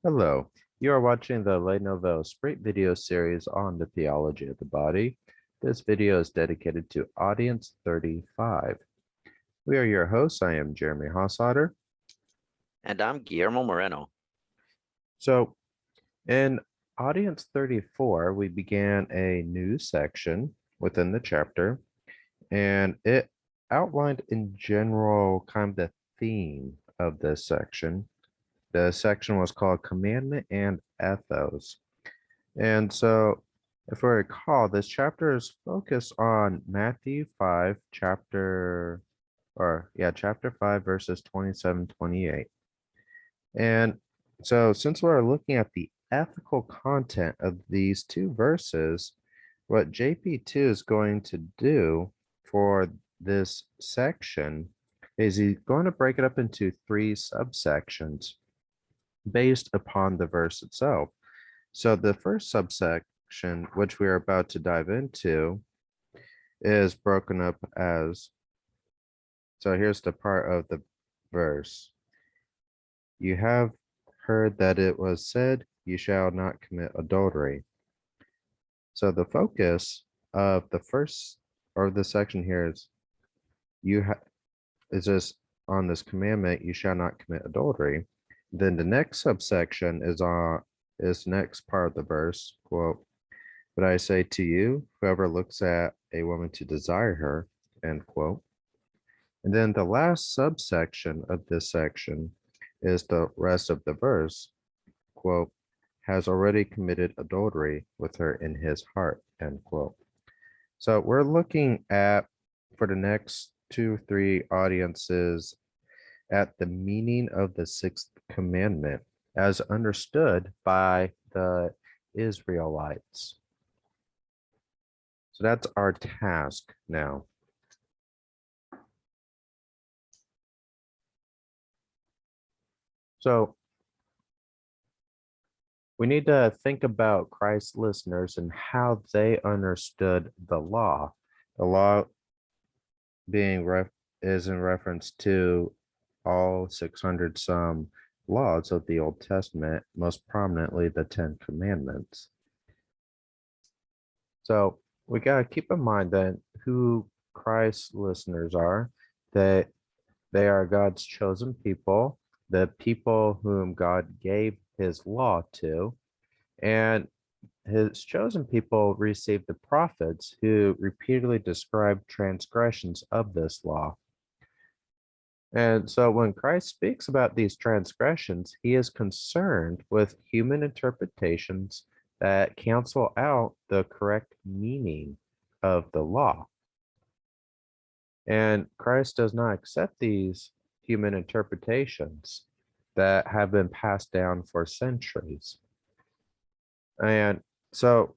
Hello, you are watching the Nouvel Esprit video series on the theology of the body. This video is dedicated to audience 35. We are your hosts. I am Jeremy Hossotter. And I'm Guillermo Moreno. So in audience 34, we began a new section within the chapter, and it outlined in general kind of the theme of this section. The section was called Commandment and Ethos. And so, if we recall, this chapter is focused on Matthew 5, chapter 5, verses 27, 28. And so, since we're looking at the ethical content of these two verses, what JP2 is going to do for this section is he's going to break it up into three subsections based upon the verse itself. So the first subsection, which we are about to dive into, is broken up as, so here's the part of the verse. You have heard that it was said, you shall not commit adultery. So the focus of the first, or the section here is, is just on this commandment, you shall not commit adultery. Then the next subsection is next part of the verse, quote, but I say to you, whoever looks at a woman to desire her, end quote. And then the last subsection of this section is the rest of the verse, quote, has already committed adultery with her in his heart, end quote. So we're looking at, for the next 2-3 audiences, at the meaning of the sixth commandment as understood by the Israelites. So that's our task now. So we need to think about Christ's listeners and how they understood the law. The law being is in reference to all 600 some laws of the Old Testament, most prominently the 10 Commandments. So we got to keep in mind that who Christ's listeners are, that they are God's chosen people, the people whom God gave his law to, and his chosen people received the prophets who repeatedly described transgressions of this law. And so when Christ speaks about these transgressions, he is concerned with human interpretations that cancel out the correct meaning of the law. And Christ does not accept these human interpretations that have been passed down for centuries. And so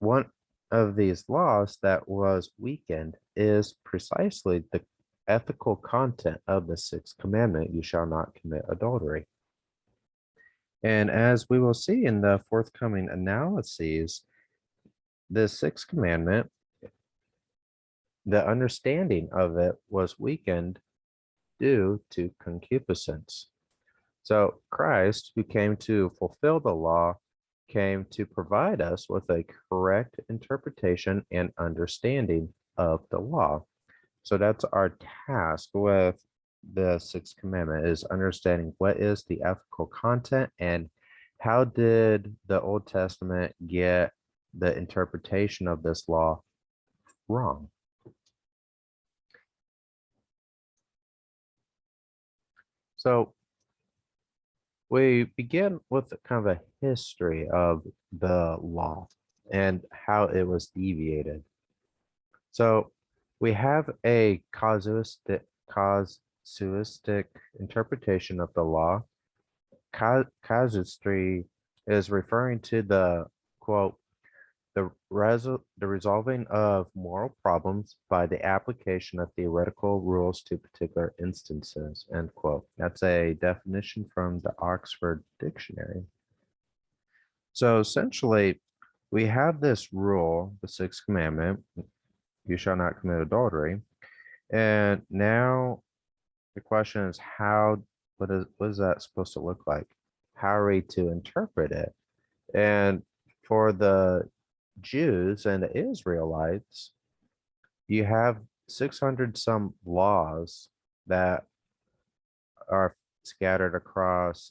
one of these laws that was weakened is precisely the ethical content of the sixth commandment, you shall not commit adultery. And as we will see in the forthcoming analyses, the sixth commandment, the understanding of it was weakened due to concupiscence. So Christ, who came to fulfill the law, came to provide us with a correct interpretation and understanding of the law. So that's our task with the sixth commandment, is understanding what is the ethical content and how did the Old Testament get the interpretation of this law wrong. So we begin with kind of a history of the law and how it was deviated. So we have a casuistic interpretation of the law. Casuistry is referring to the, quote, the resolving of moral problems by the application of theoretical rules to particular instances, end quote. That's a definition from the Oxford Dictionary. So essentially, we have this rule, the sixth commandment, you shall not commit adultery. And now the question is what is that supposed to look like? how are we to interpret it? And for the Jews and the Israelites, you have 600 some laws that are scattered across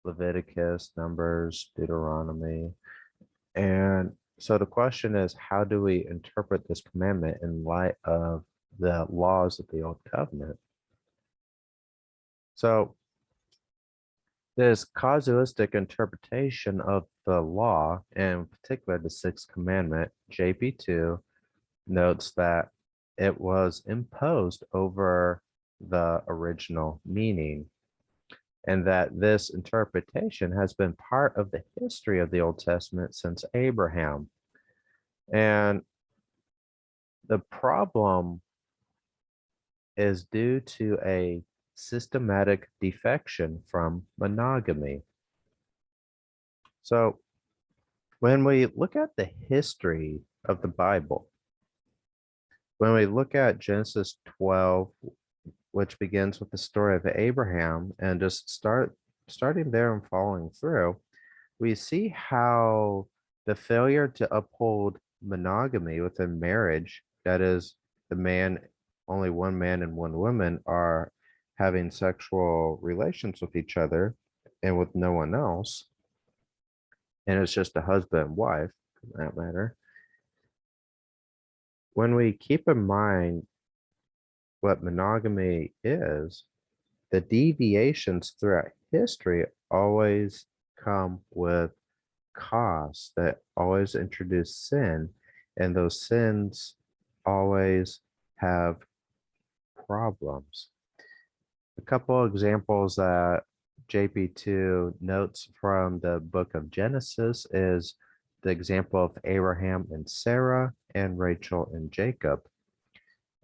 Leviticus, Numbers, Deuteronomy. And so the question is, how do we interpret this commandment in light of the laws of the Old Covenant? So this casuistic interpretation of the law, in particular the Sixth Commandment, JPII, notes that it was imposed over the original meaning, and that this interpretation has been part of the history of the Old Testament since Abraham. And the problem is due to a systematic defection from monogamy. So when we look at the history of the Bible, when we look at Genesis 12, which begins with the story of Abraham, and just starting there and following through, we see how the failure to uphold monogamy within marriage, that is, the man, only one man and one woman are having sexual relations with each other and with no one else, and it's just a husband and wife, for that matter. When we keep in mind what monogamy is, the deviations throughout history always come with costs that always introduce sin, and those sins always have problems. A couple examples that JP2 notes from the book of Genesis is the example of Abraham and Sarah and Rachel and Jacob.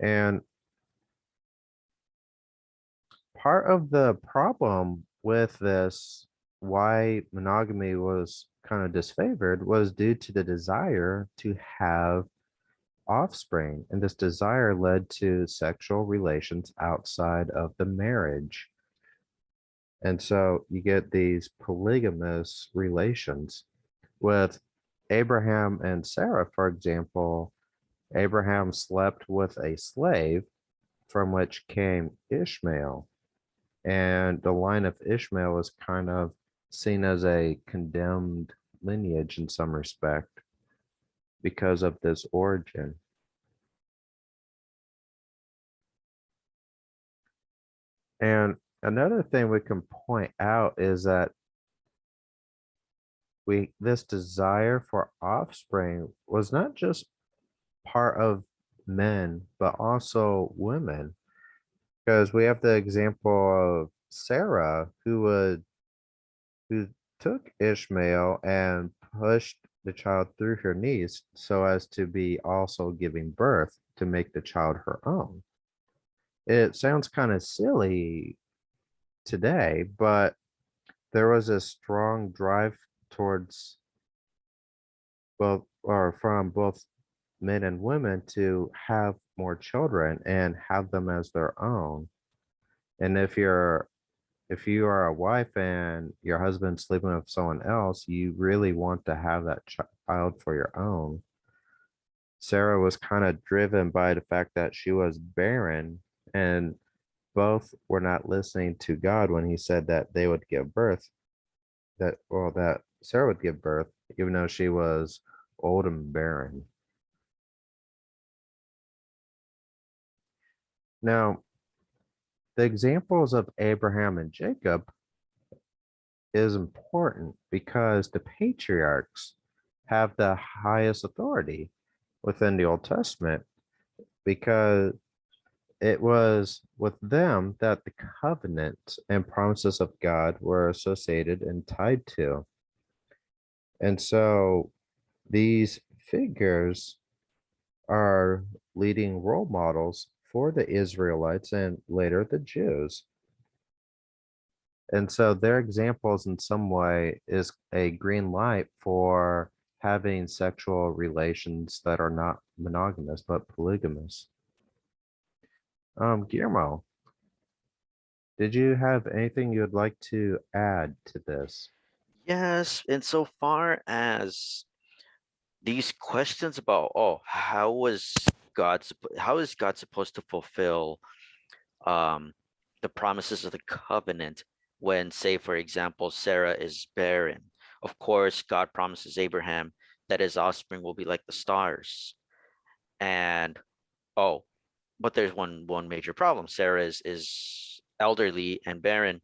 And part of the problem with this, why monogamy was kind of disfavored, was due to the desire to have offspring. And this desire led to sexual relations outside of the marriage. And so you get these polygamous relations. With Abraham and Sarah, for example, Abraham slept with a slave from which came Ishmael. And the line of Ishmael is kind of seen as a condemned lineage in some respect because of this origin. And another thing we can point out is that this desire for offspring was not just part of men, but also women. Because we have the example of Sarah, who took Ishmael and pushed the child through her knees so as to be also giving birth to make the child her own. It sounds kind of silly today, but there was a strong drive towards both, or from both men and women, to have more children and have them as their own. And if you are a wife and your husband's sleeping with someone else, you really want to have that child for your own. Sarah was kind of driven by the fact that she was barren, and both were not listening to God when he said that they would give birth, that Sarah would give birth, even though she was old and barren. Now, the examples of Abraham and Jacob is important because the patriarchs have the highest authority within the Old Testament, because it was with them that the covenant and promises of God were associated and tied to. And so these figures are leading role models for the Israelites and later the Jews. And so their examples in some way is a green light for having sexual relations that are not monogamous but polygamous. Guillermo, did you have anything you'd like to add to this? Yes, insofar as these questions about, oh, how is God supposed to fulfill um the promises of the covenant when, say, for example, Sarah is barren? Of course, God promises Abraham that his offspring will be like the stars. And oh, but there's one major problem. Sarah is elderly and barren.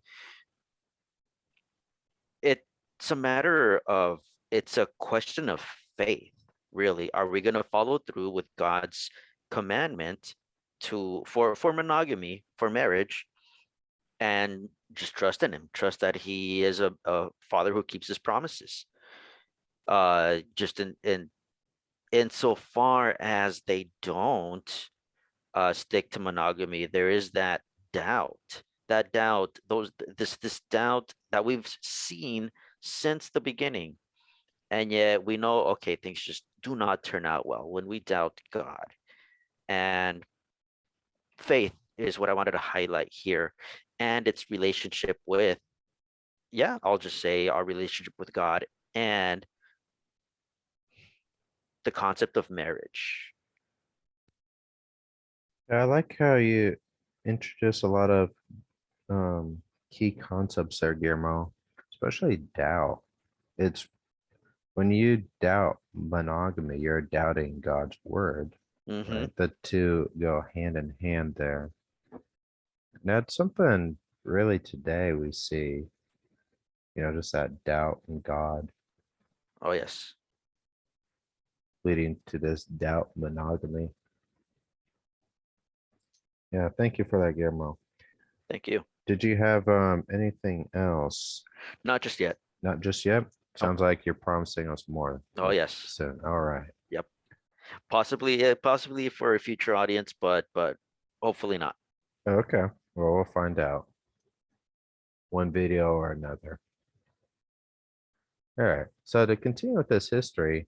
It's a matter of, it's a question of faith, really. Are we going to follow through with God's commandment for monogamy, for marriage, and just trust in him, trust that he is a father who keeps his promises? Just in insofar as they don't stick to monogamy, there is that doubt, this doubt that we've seen since the beginning. And yet we know, okay, things just do not turn out well when we doubt God. And faith is what I wanted to highlight here, and its relationship with, yeah, I'll just say our relationship with God and the concept of marriage. I like how you introduce a lot of key concepts there, Guillermo, especially doubt. It's when you doubt monogamy, you're doubting God's word, Mm-hmm. right? The two go hand in hand there. That's something really today we see, just that doubt in God Oh, yes. leading to this doubt monogamy. Yeah, thank you for that, Guillermo. Thank you. Did you have anything else? Not just yet. Not just yet. Oh, Sounds like you're promising us more oh yes. soon. All right. Yep. Possibly for a future audience, but hopefully not. Okay. Well, we'll find out one video or another. All right. So to continue with this history,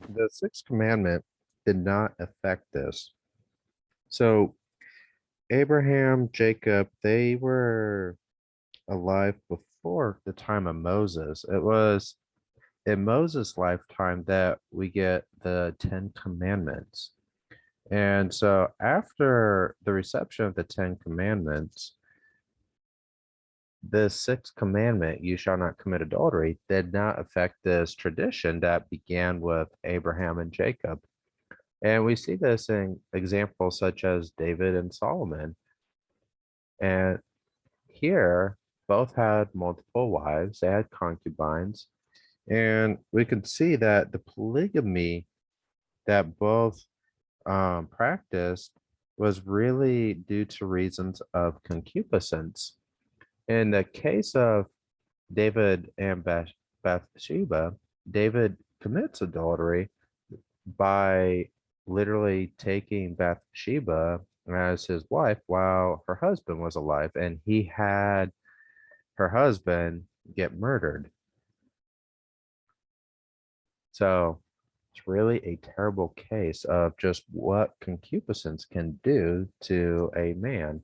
the sixth commandment did not affect this. So Abraham, Jacob, they were alive before the time of Moses. It was in Moses' lifetime that we get the Ten Commandments. And so after the reception of the Ten Commandments, the sixth commandment, you shall not commit adultery, did not affect this tradition that began with Abraham and Jacob. And we see this in examples such as David and Solomon. And here, both had multiple wives, they had concubines. And we can see that the polygamy that both practiced was really due to reasons of concupiscence. In the case of David and Bathsheba, David commits adultery by literally taking Bathsheba as his wife while her husband was alive, and he had her husband get murdered. So it's really a terrible case of just what concupiscence can do to a man.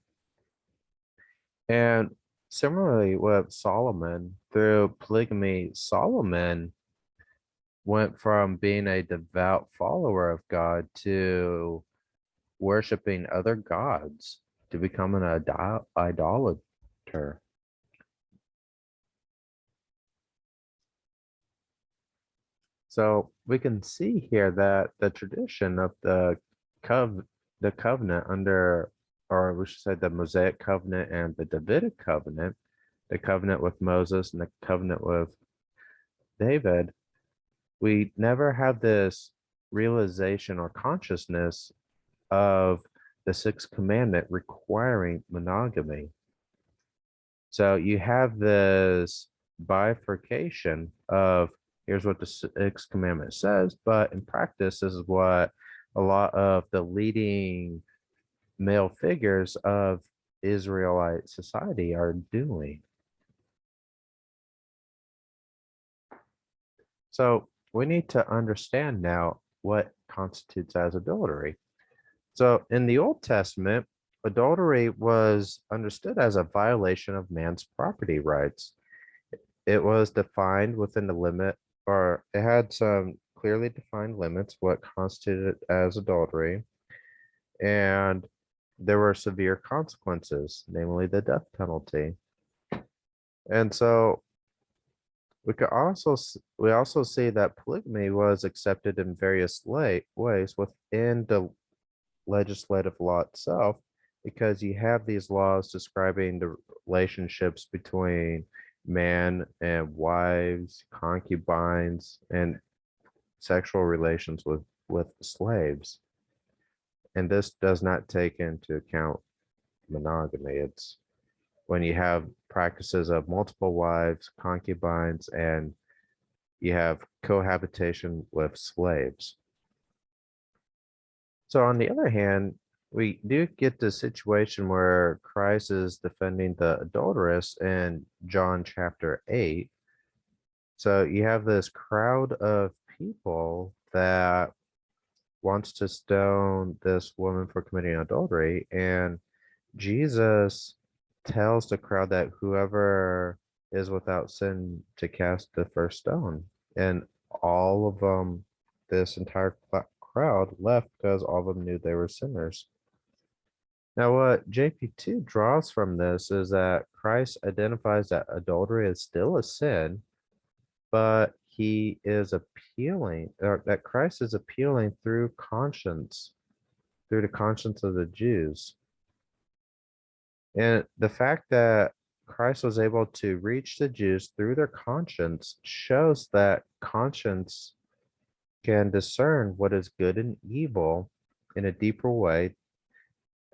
And similarly with Solomon, through polygamy, Solomon went from being a devout follower of God to worshiping other gods, to become an idolater. So we can see here that the tradition of the covenant under, or we should say the Mosaic covenant and the Davidic covenant, the covenant with Moses and the covenant with David, we never have this realization or consciousness of the sixth commandment requiring monogamy. So you have this bifurcation of here's what the sixth commandment says, but in practice, this is what a lot of the leading male figures of Israelite society are doing. So we need to understand now what constitutes as adultery. So in the Old Testament, adultery was understood as a violation of man's property rights. it was defined within the limit, or it had some clearly defined limits, what constituted as adultery, and there were severe consequences, namely the death penalty. And so we also see that polygamy was accepted in various ways within the legislative law itself, because you have these laws describing the relationships between man and wives, concubines, and sexual relations with slaves. And this does not take into account monogamy. It's when you have practices of multiple wives, concubines, and you have cohabitation with slaves. So on the other hand, we do get the situation where Christ is defending the adulteress in John chapter 8. So you have this crowd of people that wants to stone this woman for committing adultery, and Jesus tells the crowd that whoever is without sin to cast the first stone. And all of them, this entire crowd left because all of them knew they were sinners. Now, what JP2 draws from this is that Christ identifies that adultery is still a sin, but he is appealing, or that Christ is appealing through conscience, through the conscience of the Jews. And the fact that Christ was able to reach the Jews through their conscience shows that conscience can discern what is good and evil in a deeper way,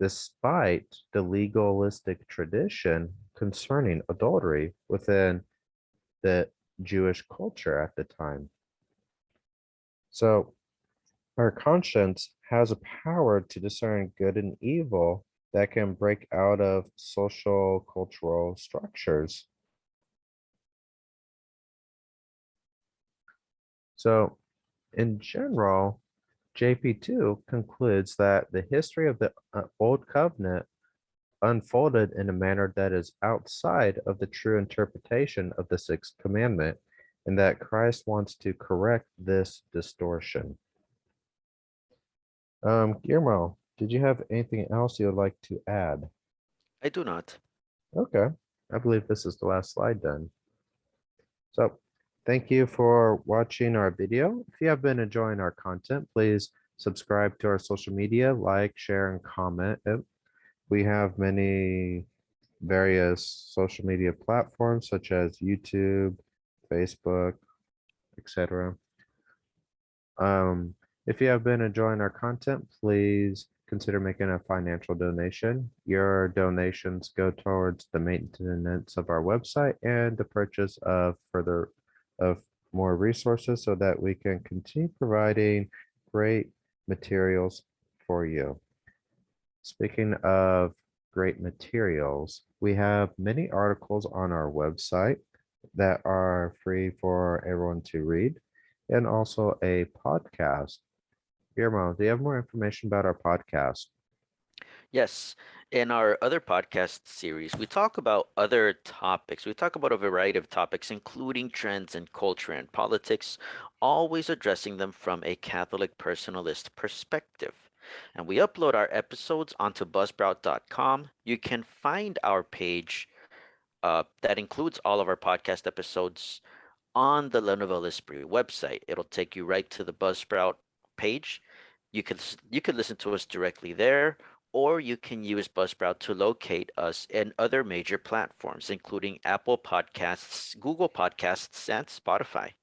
despite the legalistic tradition concerning adultery within the Jewish culture at the time. So our conscience has a power to discern good and evil that can break out of social cultural structures. So in general, JP2 concludes that the history of the Old Covenant unfolded in a manner that is outside of the true interpretation of the Sixth Commandment, and that Christ wants to correct this distortion. Guillermo, did you have anything else you would like to add? I do not. Okay, I believe this is the last slide then. So thank you for watching our video. If you have been enjoying our content, please subscribe to our social media, like, share, and comment. We have many various social media platforms such as YouTube, Facebook, etc. If you have been enjoying our content, please consider making a financial donation. Your donations go towards the maintenance of our website and the purchase of more resources so that we can continue providing great materials for you. Speaking of great materials, we have many articles on our website that are free for everyone to read, and also a podcast. Guillermo, do you have more information about our podcast? Yes, in our other podcast series, we talk about other topics. We talk about a variety of topics, including trends in culture and politics, always addressing them from a Catholic personalist perspective. And we upload our episodes onto buzzsprout.com. You can find our page that includes all of our podcast episodes on the Nouvel Esprit website. It'll take you right to the Buzzsprout page. You could listen to us directly there, or you can use Buzzsprout to locate us in other major platforms, including Apple Podcasts, Google Podcasts, and Spotify.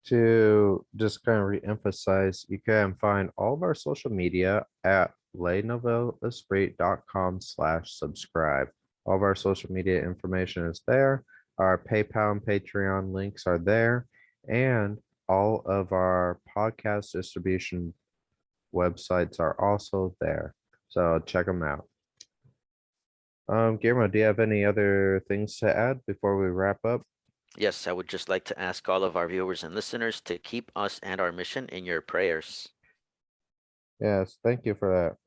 To just kind of re-emphasize, you can find all of our social media at lenovelesprit.com/subscribe. All of our social media information is there. Our PayPal and Patreon links are there, and all of our podcast distribution websites are also there. So check them out. Guillermo, do you have any other things to add before we wrap up? Yes, I would just like to ask all of our viewers and listeners to keep us and our mission in your prayers. Yes, thank you for that.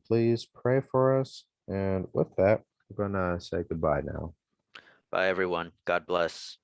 Please pray for us. And with that, we're gonna say goodbye now. Bye, everyone. God bless.